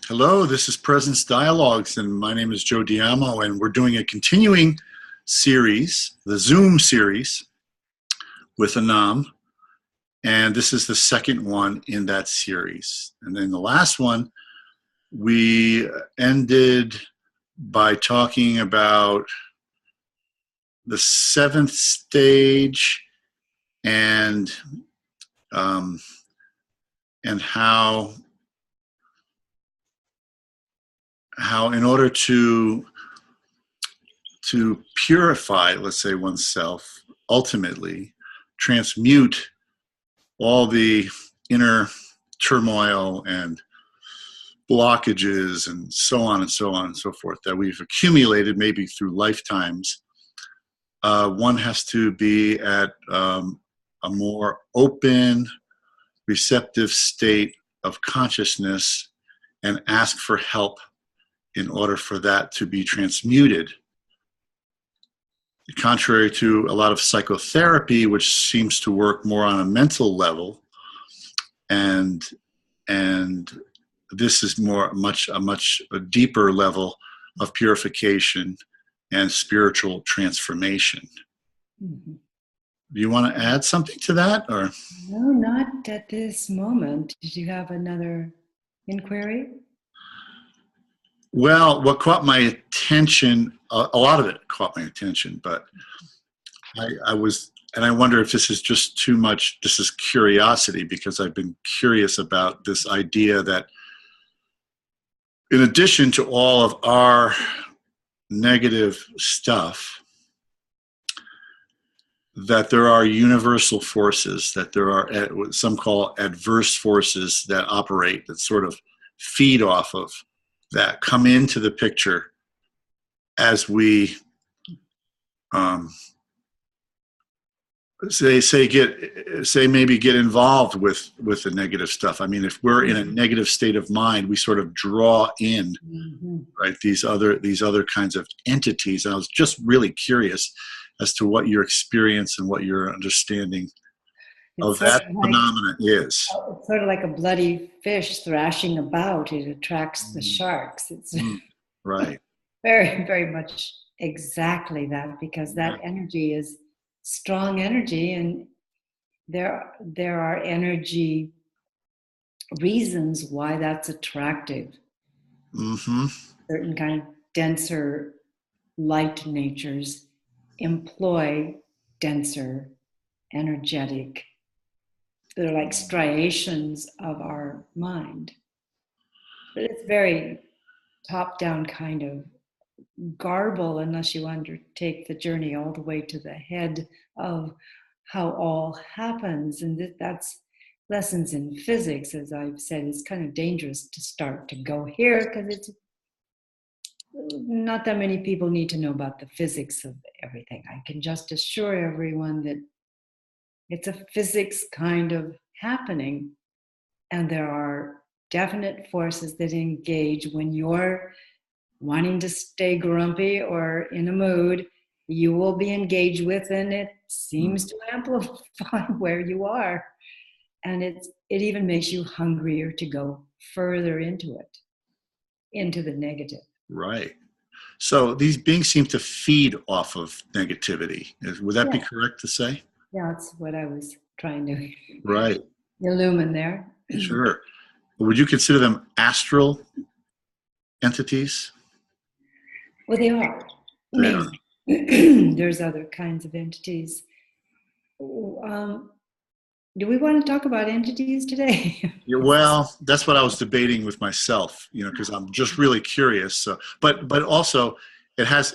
Hello, this is Presence Dialogues, and my name is Joe Diamo, and we're doing a continuing series, the Zoom series with Annam, and this is the second one in that series. And then the last one, we ended by talking about the seventh stage and um, and how in order to purify, let's say, oneself, ultimately transmute all the inner turmoil and blockages and so on and so on and so forth that we've accumulated maybe through lifetimes, one has to be at a more open, receptive state of consciousness and ask for help in order for that to be transmuted. Contrary to a lot of psychotherapy, which seems to work more on a mental level, and this is a much deeper level of purification and spiritual transformation. Mhm. Do you want to add something to that, or? No, not at this moment. Did you have another inquiry? Well, what caught my attention, a lot of it caught my attention, but I was, and I wonder if this is just too much, this is curiosity, because I've been curious about this idea that in addition to all of our negative stuff, that there are universal forces, that there are what some call adverse forces that operate, that sort of feed off of that, come into the picture as we maybe get involved with the negative stuff. I mean, if we're in a negative state of mind, we sort of draw in, right, these other kinds of entities. And I was just really curious as to what your experience and what your understanding of It's sort that of like phenomenon is. it's sort of like a bloody fish thrashing about. It attracts the sharks. It's Mm, right. very, very much exactly that, because that energy is strong energy, and there are energy reasons why that's attractive. Mm-hmm. Certain kind of denser light natures employ denser energetic, they're like striations of our mind, but it's very top down kind of garble unless you undertake the journey all the way to the head of how all happens. And that's lessons in physics. As I've said, it's kind of dangerous to start to go here, because it's not that many people need to know about the physics of everything. I can just assure everyone that it's a physics kind of happening, and there are definite forces that engage when you're wanting to stay grumpy or in a mood. You will be engaged with, and it seems to amplify where you are, and it even makes you hungrier to go further into it, into the negative. Right. So these beings seem to feed off of negativity. Would that be Yeah, correct to say? yeah, that's what I was trying to Right. illumine there. Sure. Would you consider them astral entities? Well, they are They are. mainly. There's other kinds of entities. Um, do we want to talk about entities today? Yeah, well, that's what I was debating with myself, because I'm just really curious. So, but also, it has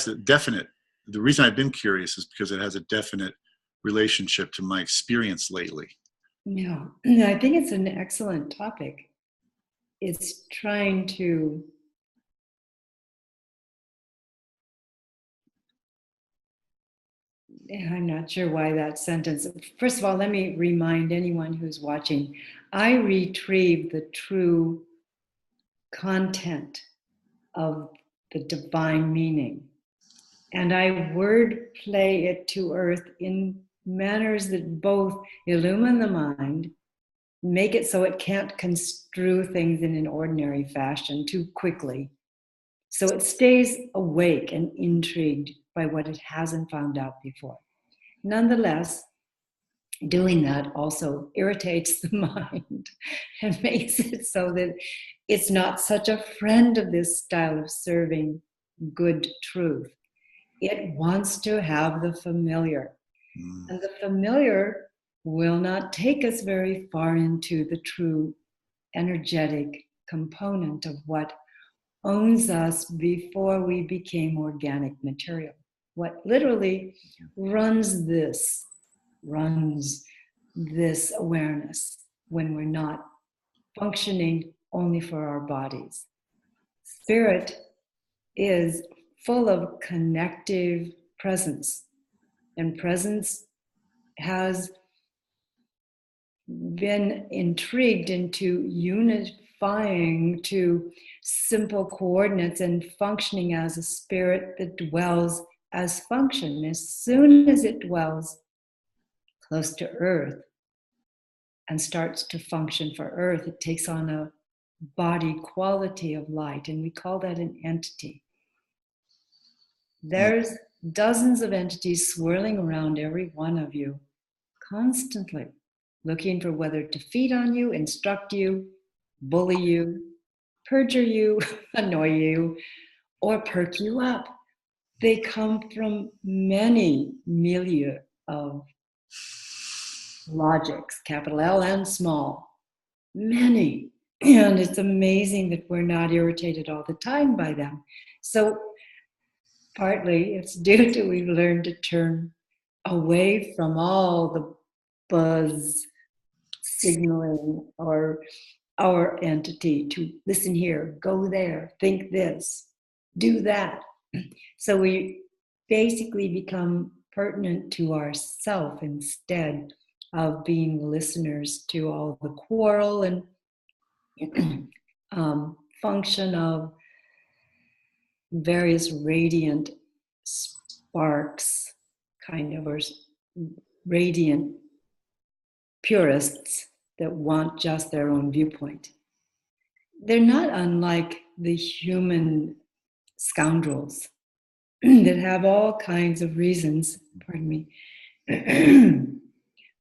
a definite. The reason I've been curious is because it has a definite relationship to my experience lately. Yeah, I think it's an excellent topic. It's trying to I'm not sure why that sentence. First of all, let me remind anyone who's watching, I retrieve the true content of the divine meaning, and I word play it to earth in manners that both illumine the mind make it so it can't construe things in an ordinary fashion too quickly. So it stays awake and intrigued by what it hasn't found out before. Nonetheless, doing that also irritates the mind and makes it so that it's not such a friend of this style of serving good truth. It wants to have the familiar. And the familiar will not take us very far into the true energetic component of what owns us before we became organic material. What literally runs this awareness when we're not functioning only for our bodies. Spirit is full of connective presence, and presence has been intrigued into unifying to simple coordinates and functioning as a spirit that dwells as function. As soon as it dwells close to earth and starts to function for earth, it takes on a body quality of light, and we call that an entity. There's dozens of entities swirling around every one of you constantly, looking for whether to feed on you, instruct you, bully you, perjure you, annoy you, or perk you up. They come from many milieu of logics, capital L and small, many. And it's amazing that we're not irritated all the time by them. So partly it's due to we've learned to turn away from all the buzz signaling or our entity to listen here, go there, think this, do that. So we basically become pertinent to ourself instead of being listeners to all the quarrel and function of various radiant sparks, kind of, or radiant purists that want just their own viewpoint. They're not unlike the human scoundrels that have all kinds of reasons, pardon me,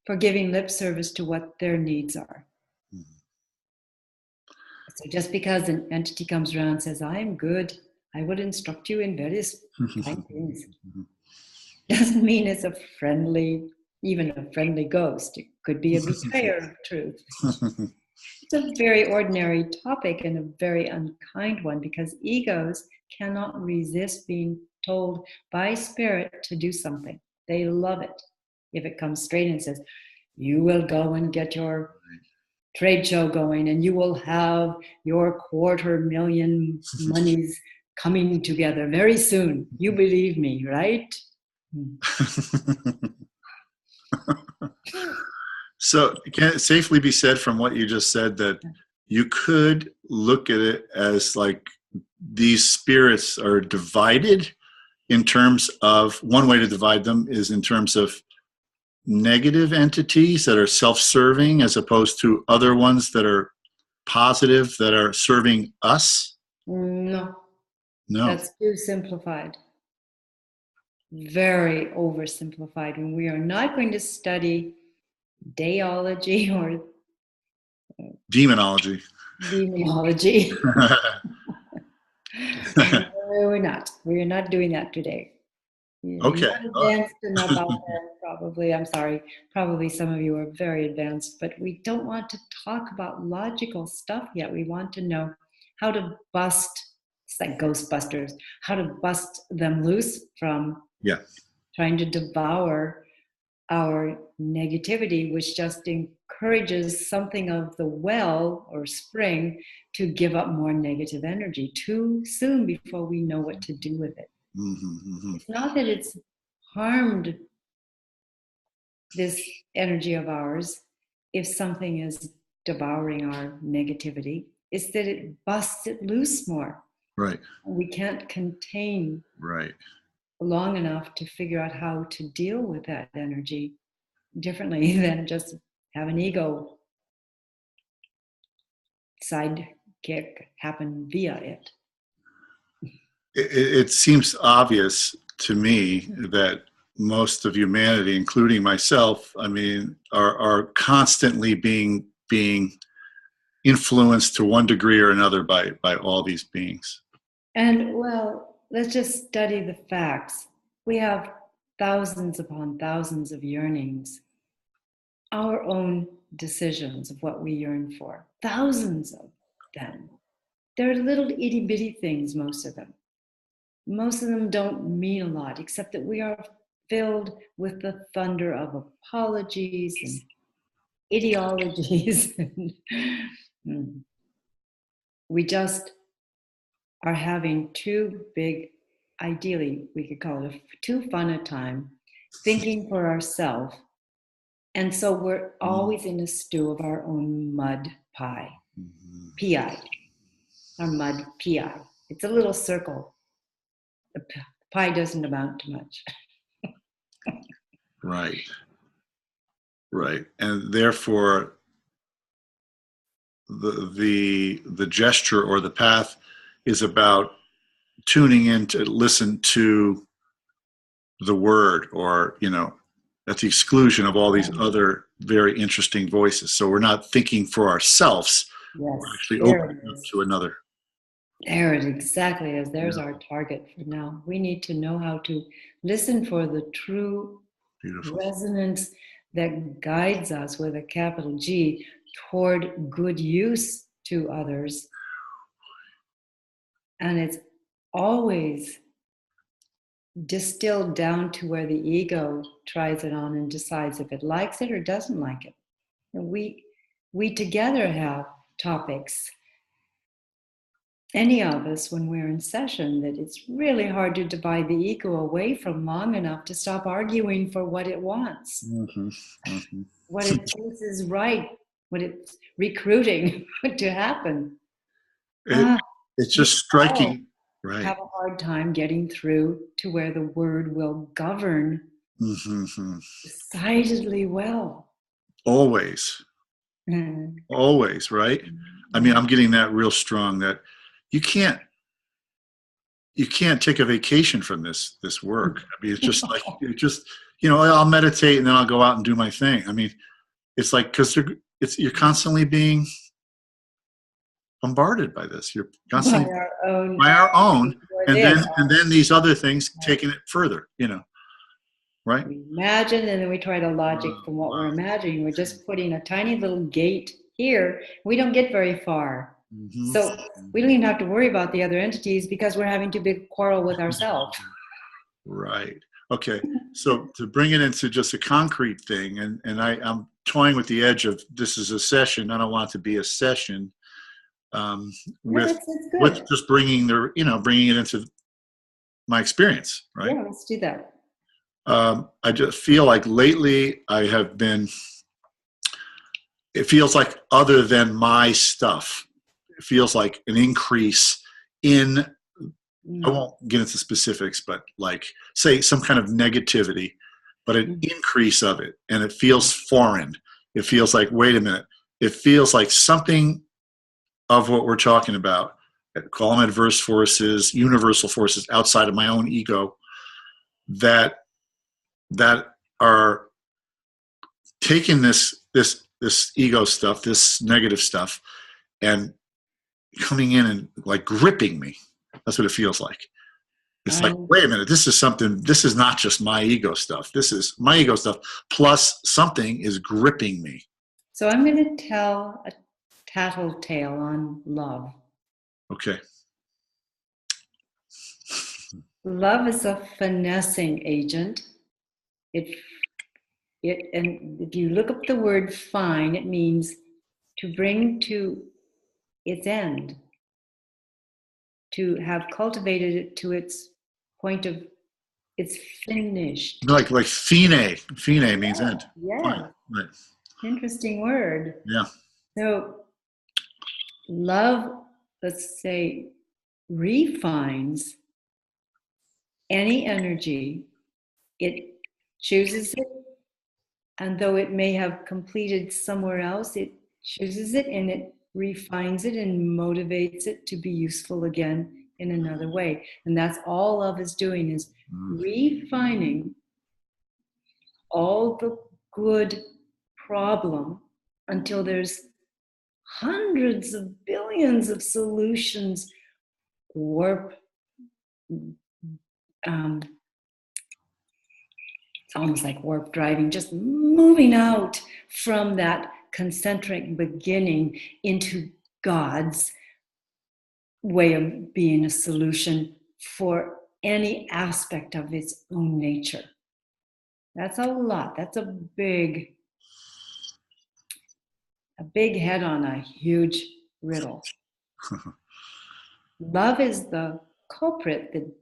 for giving lip service to what their needs are. So just because an entity comes around and says, I am good, I will instruct you in various fine things, doesn't mean it's a friendly, even a friendly ghost. It could be a betrayer of truth. It's a very ordinary topic and a very unkind one, because egos cannot resist being told by spirit to do something. They love it if it comes straight and says, you will go and get your trade show going and you will have your 250,000 monies coming together very soon. You believe me, right? So can it safely be said from what you just said that you could look at it as like these spirits are divided in terms of, one way to divide them is in terms of negative entities that are self-serving as opposed to other ones that are positive that are serving us? No, No. that's too simplified. Very oversimplified. And we are not going to study deology or Demonology. demonology. No, we're not. We're not doing that today. You're Okay. not advanced enough out there, probably. I'm sorry. Probably some of you are very advanced, but we don't want to talk about logical stuff yet. We want to know how to bust, it's like Ghostbusters, how to bust them loose from trying to devour our negativity, which just encourages something of the well or spring to give up more negative energy too soon before we know what to do with it. It's not that it's harmed this energy of ours if something is devouring our negativity. It's that it busts it loose more. Right. We can't contain long enough to figure out how to deal with that energy differently than just have an ego sidekick happen via it. It seems obvious to me that most of humanity, including myself, I mean, are constantly being influenced to one degree or another by all these beings. And well, let's just study the facts. We have thousands upon thousands of yearnings, our own decisions of what we yearn for, thousands of them. They're little itty bitty things, most of them. Most of them don't mean a lot, except that we are filled with the thunder of apologies and ideologies. We just are having too big, ideally, we could call it too fun a time, thinking for ourselves. And so we're always in a stew of our own mud pie, PI, our mud PI. It's a little circle. The pie doesn't amount to much. Right. Right. And therefore, the gesture or the path is about tuning in to listen to the word, or at the exclusion of all these other very interesting voices. So we're not thinking for ourselves. Yes, we're actually opening up to another. There it exactly is. There's our target for now. We need to know how to listen for the true resonance that guides us with a capital G toward good use to others. And it's always distilled down to where the ego tries it on and decides if it likes it or doesn't like it. And we together have topics, any of us, when we're in session, that it's really hard to divide the ego away from long enough to stop arguing for what it wants, what it thinks is right, what it's recruiting to happen. It's just striking. Right. Have a hard time getting through to where the word will govern decidedly well. Always. Always, right? I mean, I'm getting that real strong, that you can't take a vacation from this work. I mean, it's just like, I'll meditate and then I'll go out and do my thing. I mean, it's like, because you're constantly being bombarded by this. You're constantly by our own, and then these other things taking it further. Right? We imagine, and then we try to logic from what we're imagining. We're just putting a tiny little gate here. We don't get very far. So we don't even have to worry about the other entities because we're having too big a quarrel with ourselves. Right. Okay. So to bring it into just a concrete thing, and I'm toying with the edge of, this is a session. I don't want it to be a session. With just bringing it into my experience, right? Yeah, let's do that. I just feel like lately it feels like, other than my stuff, it feels like an increase in, I won't get into specifics, but like, say, some kind of negativity, but an increase of it, and it feels foreign. It feels like, wait a minute, it feels like something of what we're talking about, call them adverse forces, universal forces outside of my own ego, that are taking this ego stuff, this negative stuff, and coming in and like gripping me. That's what it feels like. It's like, wait a minute, this is not just my ego stuff. This is my ego stuff plus something is gripping me. So I'm going to tell a tattletale on love. Okay. Love is a finessing agent. And if you look up the word fine, it means to bring to its end, to have cultivated it to its point of, it's finished. Like fine. Fine means end. Yeah. Fine. Right. Interesting word. Yeah. So love, let's say, refines any energy. It chooses it, and though it may have completed somewhere else, it chooses it and it refines it and motivates it to be useful again in another way. And that's all love is doing, is refining all the good problem until there's hundreds of billions of solutions. Warp, it's almost like warp driving, just moving out from that concentric beginning into God's way of being a solution for any aspect of its own nature. That's a lot. That's a big head on a huge riddle. Love is the culprit that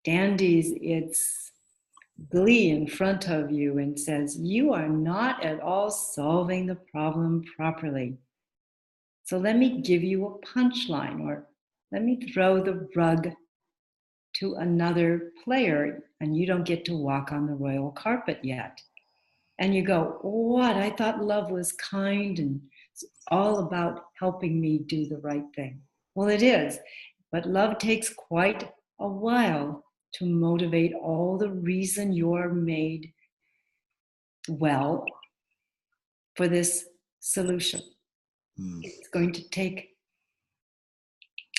dandies its glee in front of you and says, you are not at all solving the problem properly. So let me give you a punchline, or let me throw the rug to another player, and you don't get to walk on the royal carpet yet. And you go, what? I thought love was kind and it's all about helping me do the right thing. Well, it is, but love takes quite a while to motivate all the reason you're made well for this solution. It's going to take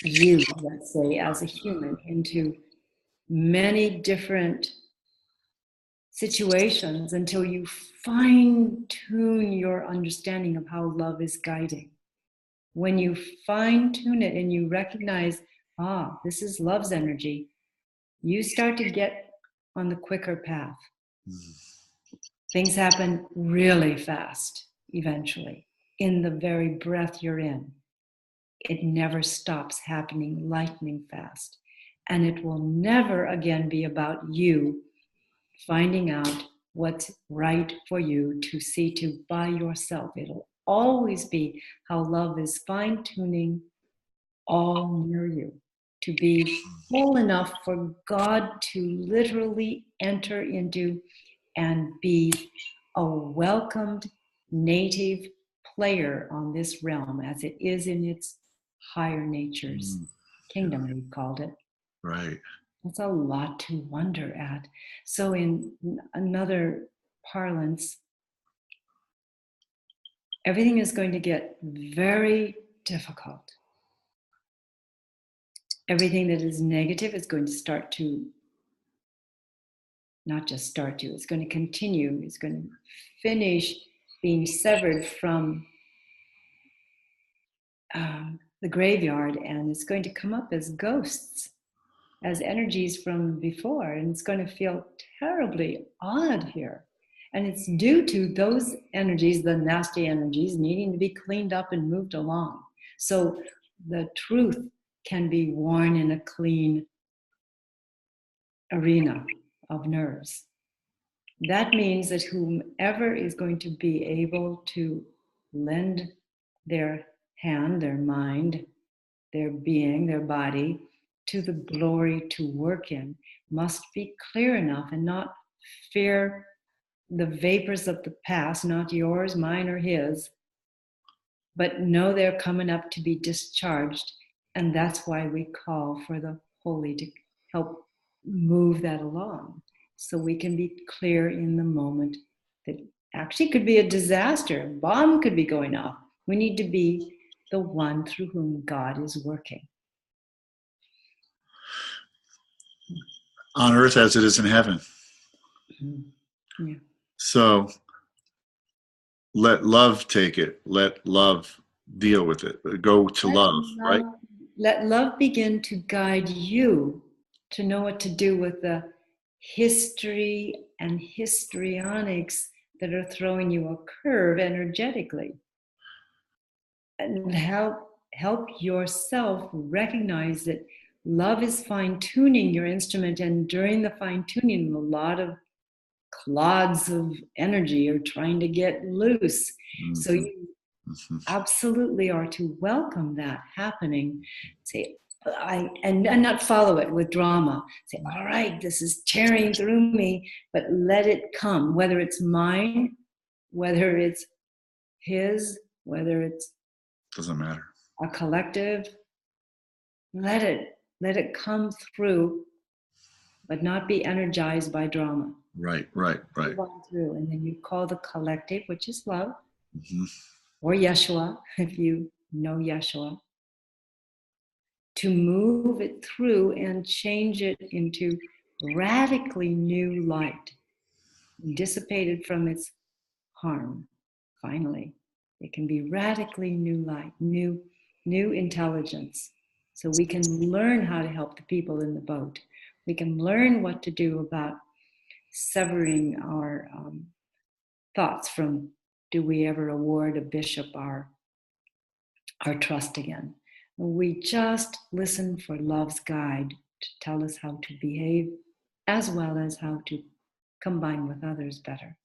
you, let's say, as a human, into many different situations until you fine tune your understanding of how love is guiding. When you fine tune it and you recognize, this is love's energy, you start to get on the quicker path. Things happen really fast, eventually, in the very breath you're in. It never stops happening lightning fast. And it will never again be about you finding out what's right for you to see to by yourself. It'll always be how love is fine-tuning all near you to be whole enough for God to literally enter into and be a welcomed native player on this realm as it is in its higher natures kingdom, we called it. Right. That's a lot to wonder at. So in another parlance, everything is going to get very difficult. Everything that is negative is going to start to, not just start to, it's going to continue, it's going to finish being severed from the graveyard, and it's going to come up as ghosts, as energies from before, and it's going to feel terribly odd here. And it's due to those energies, the nasty energies, needing to be cleaned up and moved along. So the truth can be worn in a clean arena of nerves. That means that whomever is going to be able to lend their hand, their mind, their being, their body, to the glory to work in, must be clear enough and not fear the vapors of the past, not yours, mine, or his, but know they're coming up to be discharged. And that's why we call for the holy to help move that along, so we can be clear in the moment that actually could be a disaster. A bomb could be going off. We need to be the one through whom God is working. On earth as it is in heaven. Yeah. So let love take it. Let love deal with it. Go to love, right? Let love begin to guide you to know what to do with the history and histrionics that are throwing you a curve energetically. And help yourself recognize that love is fine-tuning your instrument, and during the fine-tuning, a lot of clods of energy are trying to get loose. So you absolutely are to welcome that happening. Say, and not follow it with drama. Say, all right, this is tearing through me, but let it come, whether it's mine, whether it's his, whether it's... Doesn't matter. a collective, let it come through, but not be energized by drama. Right. Move on through, and then you call the collective, which is love, Mm-hmm. or Yeshua, if you know Yeshua, to move it through and change it into radically new light, dissipated from its harm. Finally, it can be radically new light, new intelligence. So we can learn how to help the people in the boat. We can learn what to do about severing our thoughts from, do we ever award a bishop our trust again? We just listen for love's guide to tell us how to behave, as well as how to combine with others better.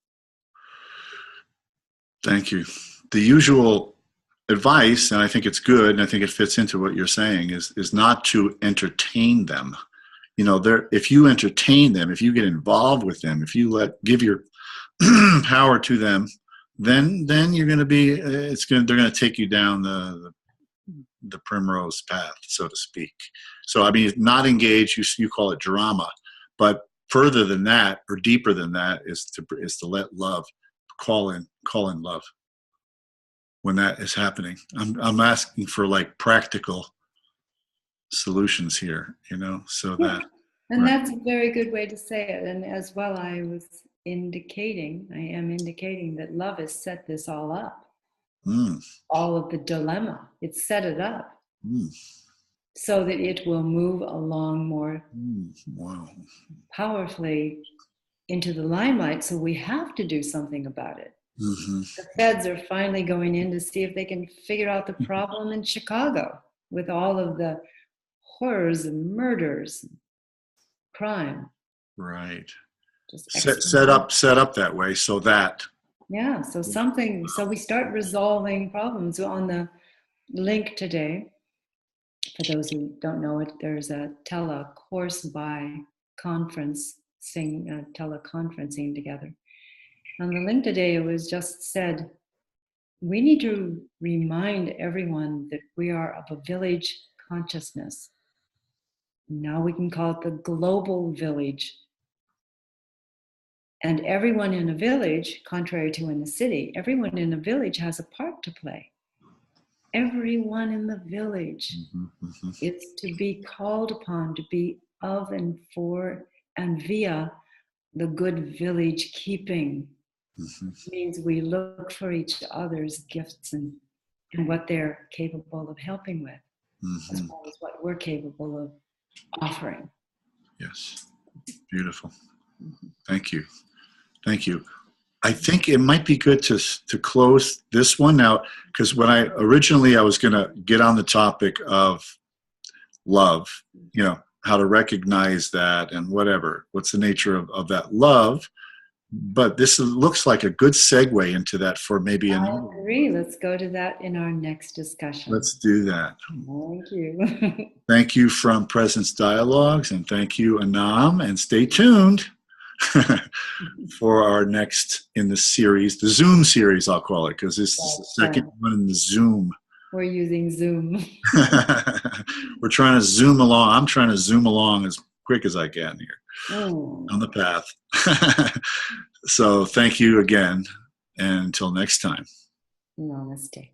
Thank you. The usual advice, and I think it's good, and I think it fits into what you're saying, is not to entertain them. If you entertain them, if you get involved with them, if you give your power to them, then you're going to be. They're going to take you down the primrose path, so to speak. So I mean, not engage. You call it drama, but further than that, or deeper than that, is to let love call in love when that is happening. I'm asking for like practical solutions here, so that. And Right. that's a very good way to say it. And as well, I am indicating that love has set this all up. All of the dilemma, it's set it up so that it will move along more powerfully into the limelight. So we have to do something about it. Mm-hmm. The feds are finally going in to see if they can figure out the problem in Chicago with all of the horrors and murders, crime. Right. Just set up that way so that. Yeah. So we start resolving problems. On the link today, for those who don't know it, there's a teleconferencing together. On the link today, it was just said, we need to remind everyone that we are of a village consciousness. Now we can call it the global village. And everyone in a village, contrary to in the city, everyone in a village has a part to play. Everyone in the village is to be called upon to be of and for and via the good village keeping. Means we look for each other's gifts and what they're capable of helping with, as well as what we're capable of offering. Yes. Beautiful. Thank you. I think it might be good to close this one now, because when I was going to get on the topic of love, how to recognize that and what's the nature of that love. But this looks like a good segue into that for maybe I agree. Let's go to that in our next discussion. Let's do that. Thank you. Thank you from Presence Dialogues, and thank you, Annam, and stay tuned for our next in the series, the Zoom series, I'll call it, because this is the second one in the Zoom. We're using Zoom. We're trying to zoom along. I'm trying to zoom along as quick as I can here on the path. So thank you again, and until next time. Namaste.